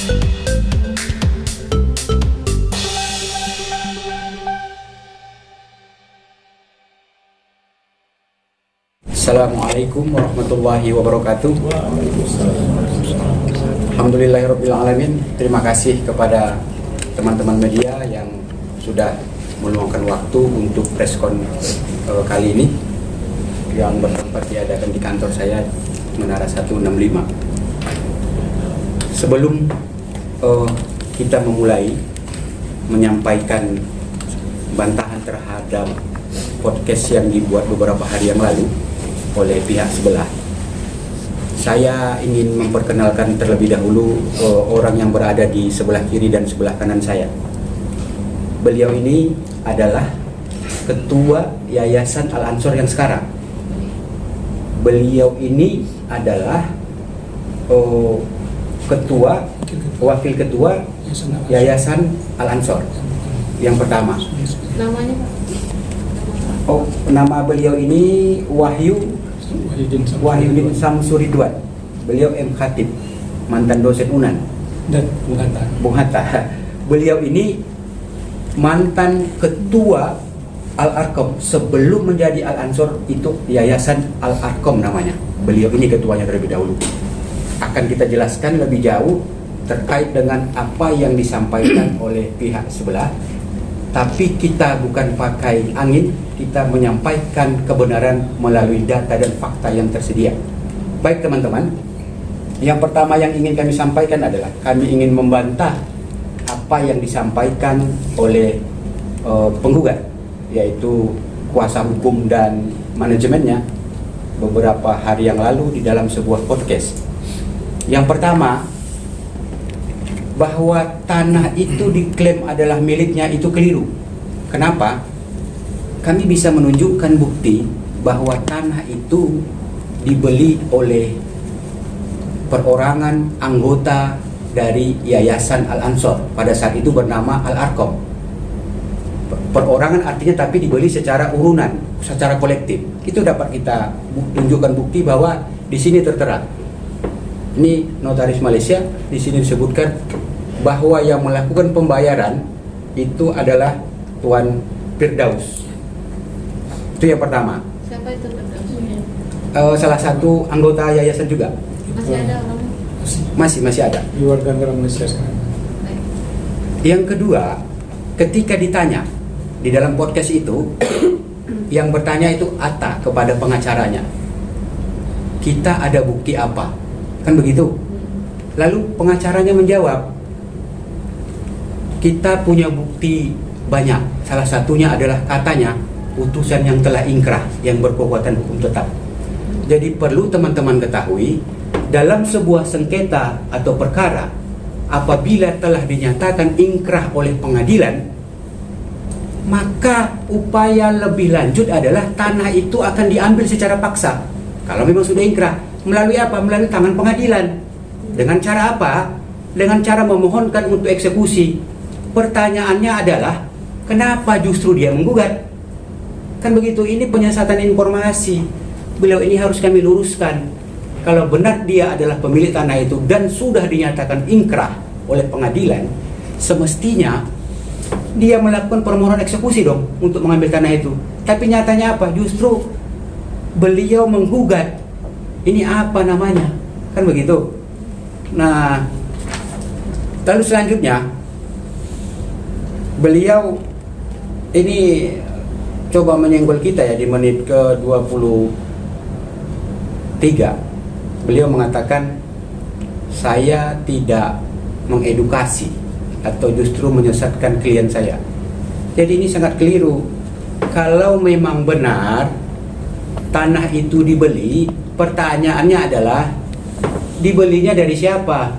Assalamualaikum warahmatullahi wabarakatuh. Alhamdulillahirabbil alamin. Terima kasih kepada teman-teman media yang sudah meluangkan waktu untuk preskon kali ini yang bertempat diadakan di kantor saya Menara 165. Sebelum kita memulai menyampaikan bantahan terhadap podcast yang dibuat beberapa hari yang lalu oleh pihak sebelah, saya ingin memperkenalkan terlebih dahulu orang yang berada di sebelah kiri dan sebelah kanan saya. Beliau ini adalah Ketua Yayasan Al-Ansor yang sekarang. Beliau ini adalah Wakil Ketua Yayasan Al-Ansor yang pertama. Namanya Pak? Oh, nama beliau ini Wahyudin Samsuridwan. Beliau M. Khatib, mantan dosen UNAN dan Bung Hatta. Beliau ini mantan ketua Al-Arkom. Sebelum menjadi Al-Ansor itu Yayasan Al-Arkom namanya. Beliau ini ketuanya terlebih dahulu. Akan kita jelaskan lebih jauh terkait dengan apa yang disampaikan oleh pihak sebelah. Tapi kita bukan pakai angin, kita menyampaikan kebenaran melalui data dan fakta yang tersedia. Baik teman-teman, yang pertama yang ingin kami sampaikan adalah kami ingin membantah apa yang disampaikan oleh penggugat, yaitu kuasa hukum dan manajemennya beberapa hari yang lalu di dalam sebuah podcast. Yang pertama, bahwa tanah itu diklaim adalah miliknya itu keliru. Kenapa? Kami bisa menunjukkan bukti bahwa tanah itu dibeli oleh perorangan anggota dari Yayasan Al-Ansor pada saat itu bernama Al-Arkom. Perorangan artinya tapi dibeli secara urunan, secara kolektif. Itu dapat kita tunjukkan bukti bahwa di sini tertera. Ini notaris Malaysia, di sini disebutkan bahwa yang melakukan pembayaran itu adalah Tuan Firdaus. Itu yang pertama. Siapa itu Firdaus? Salah satu anggota yayasan juga. Masih ada orangnya? Masih ada. di warga negara Malaysia sekarang. Baik. Yang kedua, ketika ditanya di dalam podcast itu, yang bertanya itu Atta kepada pengacaranya, kita ada bukti apa? Kan begitu. Lalu pengacaranya menjawab, kita punya bukti banyak. Salah satunya adalah katanya putusan yang telah ingkrah yang berkekuatan hukum tetap. Jadi perlu teman-teman ketahui, dalam sebuah sengketa atau perkara, apabila telah dinyatakan ingkrah oleh pengadilan, maka upaya lebih lanjut adalah tanah itu akan diambil secara paksa. Kalau memang sudah ingkrah, melalui apa? Melalui tangan pengadilan. Dengan cara apa? Dengan cara memohonkan untuk eksekusi. Pertanyaannya adalah, kenapa justru dia menggugat? Kan begitu, ini penyesatan informasi. Beliau ini harus kami luruskan. Kalau benar dia adalah pemilik tanah itu dan sudah dinyatakan ingkrah oleh pengadilan, semestinya dia melakukan permohonan eksekusi dong untuk mengambil tanah itu. Tapi nyatanya apa? Justru beliau menggugat. Ini apa namanya? Kan begitu. Nah, lalu selanjutnya beliau ini coba menyenggol kita ya di menit ke-23. Beliau mengatakan saya tidak mengedukasi atau justru menyesatkan klien saya. Jadi ini sangat keliru. Kalau memang benar tanah itu dibeli, pertanyaannya adalah dibelinya dari siapa?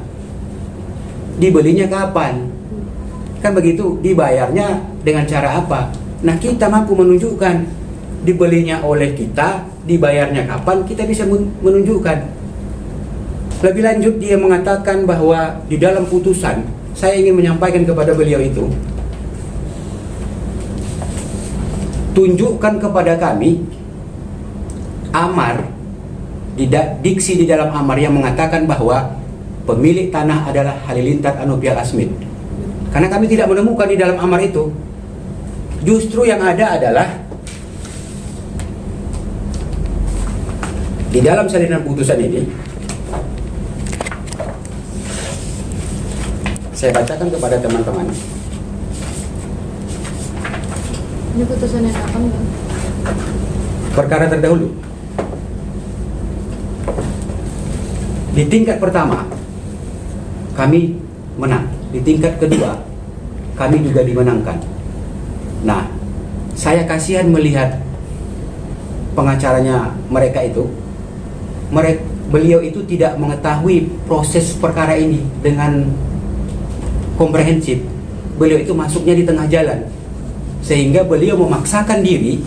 Dibelinya kapan? Kan begitu, dibayarnya dengan cara apa? Nah, kita mampu menunjukkan dibelinya oleh kita, dibayarnya kapan, kita bisa menunjukkan. Lebih lanjut dia mengatakan bahwa di dalam putusan, saya ingin menyampaikan kepada beliau itu, tunjukkan kepada kami amar, diksi di dalam amar yang mengatakan bahwa pemilik tanah adalah Halilintar Anupial Asmid. Karena kami tidak menemukan di dalam amar itu. Justru yang ada adalah di dalam salinan putusan ini, saya bacakan kepada teman-teman. Ini putusannya kapan, Bang? Perkara terdahulu. Di tingkat pertama, kami menang. Di tingkat kedua, kami juga dimenangkan. Nah, saya kasihan melihat pengacaranya mereka itu. Beliau itu tidak mengetahui proses perkara ini dengan komprehensif. Beliau itu masuknya di tengah jalan, sehingga beliau memaksakan diri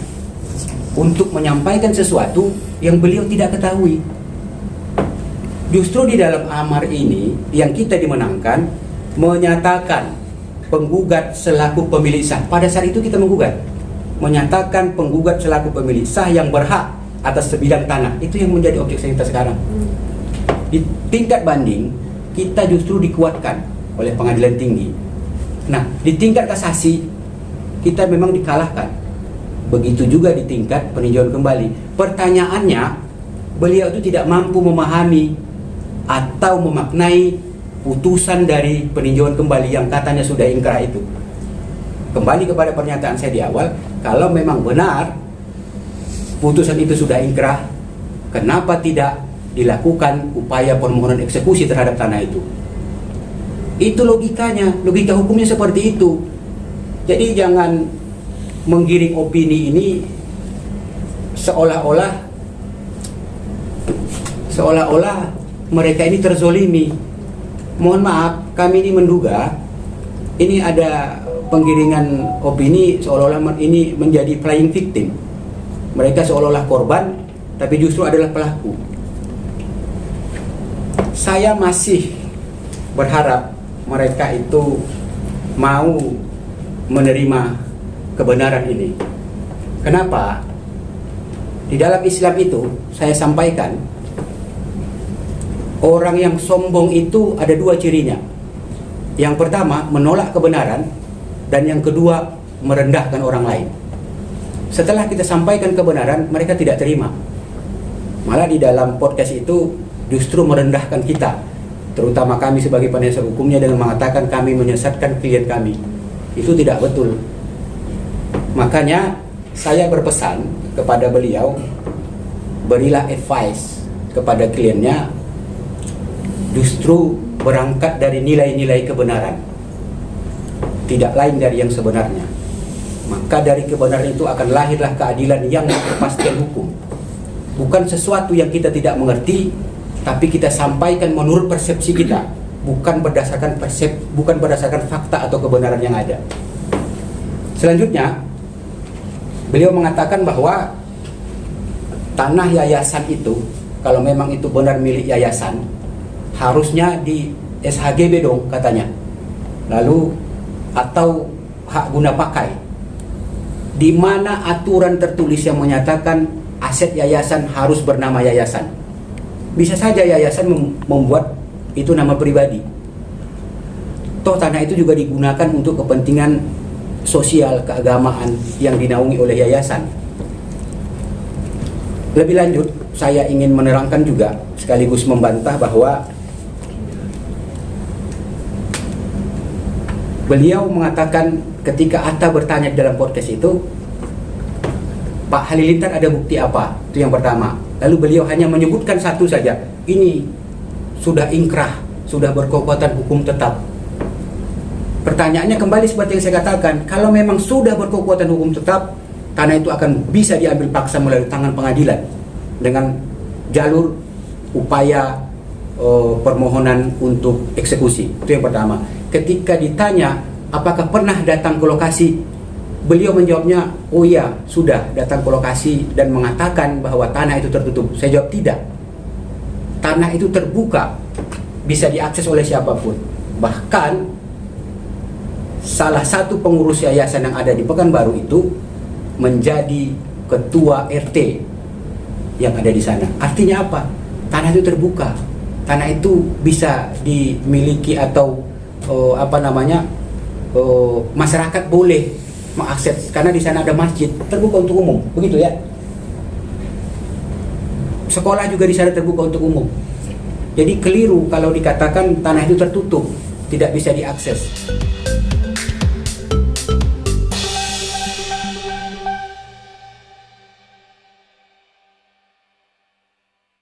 untuk menyampaikan sesuatu yang beliau tidak ketahui. Justru di dalam amar ini yang kita dimenangkan menyatakan penggugat selaku pemilik sah. Pada saat itu kita menggugat, menyatakan penggugat selaku pemilik sah yang berhak atas sebidang tanah. Itu yang menjadi objek kita sekarang. Di tingkat banding kita justru dikuatkan oleh pengadilan tinggi. Nah, di tingkat kasasi kita memang dikalahkan. Begitu juga di tingkat peninjauan kembali. Pertanyaannya, beliau itu tidak mampu memahami atau memaknai putusan dari peninjauan kembali yang katanya sudah ingkrah itu. Kembali kepada pernyataan saya di awal, kalau memang benar putusan itu sudah ingkrah, kenapa tidak dilakukan upaya permohonan eksekusi terhadap tanah itu? Itu logikanya, logika hukumnya seperti itu. Jadi jangan menggiring opini ini seolah-olah mereka ini terzolimi. Mohon maaf, kami ini menduga ini ada penggiringan opini seolah-olah ini menjadi flying victim. Mereka seolah-olah korban, tapi justru adalah pelaku. Saya masih berharap mereka itu mau menerima kebenaran ini. Kenapa? Di dalam Islam itu saya sampaikan, orang yang sombong itu ada dua cirinya. Yang pertama, menolak kebenaran, dan yang kedua, merendahkan orang lain. Setelah kita sampaikan kebenaran, mereka tidak terima. Malah di dalam podcast itu justru merendahkan kita, terutama kami sebagai penasihat hukumnya, dengan mengatakan kami menyesatkan klien kami. Itu tidak betul. Makanya saya berpesan kepada beliau, berilah advice kepada kliennya, justru berangkat dari nilai-nilai kebenaran, tidak lain dari yang sebenarnya. Maka dari kebenaran itu akan lahirlah keadilan yang berkepastian hukum. Bukan sesuatu yang kita tidak mengerti, tapi kita sampaikan menurut persepsi kita, bukan berdasarkan fakta atau kebenaran yang ada. Selanjutnya, beliau mengatakan bahwa tanah yayasan itu, kalau memang itu benar milik yayasan, harusnya di SHGB dong katanya. Lalu atau hak guna pakai. Di mana aturan tertulis yang menyatakan aset yayasan harus bernama yayasan? Bisa saja yayasan membuat itu nama pribadi. Toh tanah itu juga digunakan untuk kepentingan sosial keagamaan yang dinaungi oleh yayasan. Lebih lanjut, saya ingin menerangkan juga sekaligus membantah bahwa beliau mengatakan ketika Atta bertanya dalam podcast itu, Pak Halilintar ada bukti apa? Itu yang pertama. Lalu beliau hanya menyebutkan satu saja, ini sudah ingkrah, sudah berkekuatan hukum tetap. Pertanyaannya kembali seperti yang saya katakan, kalau memang sudah berkekuatan hukum tetap, tanah itu akan bisa diambil paksa melalui tangan pengadilan dengan jalur upaya permohonan untuk eksekusi. Itu yang pertama. Ketika ditanya apakah pernah datang ke lokasi, beliau menjawabnya, oh iya sudah datang ke lokasi dan mengatakan bahwa tanah itu tertutup. Saya jawab tidak. Tanah itu terbuka, bisa diakses oleh siapapun. Bahkan salah satu pengurus yayasan yang ada di Pekanbaru itu menjadi ketua RT yang ada di sana. Artinya apa? Tanah itu terbuka. tanah itu bisa dimiliki atau masyarakat boleh mengakses karena di sana ada masjid terbuka untuk umum, begitu ya. Sekolah juga di sana terbuka untuk umum. Jadi keliru kalau dikatakan tanah itu tertutup, tidak bisa diakses.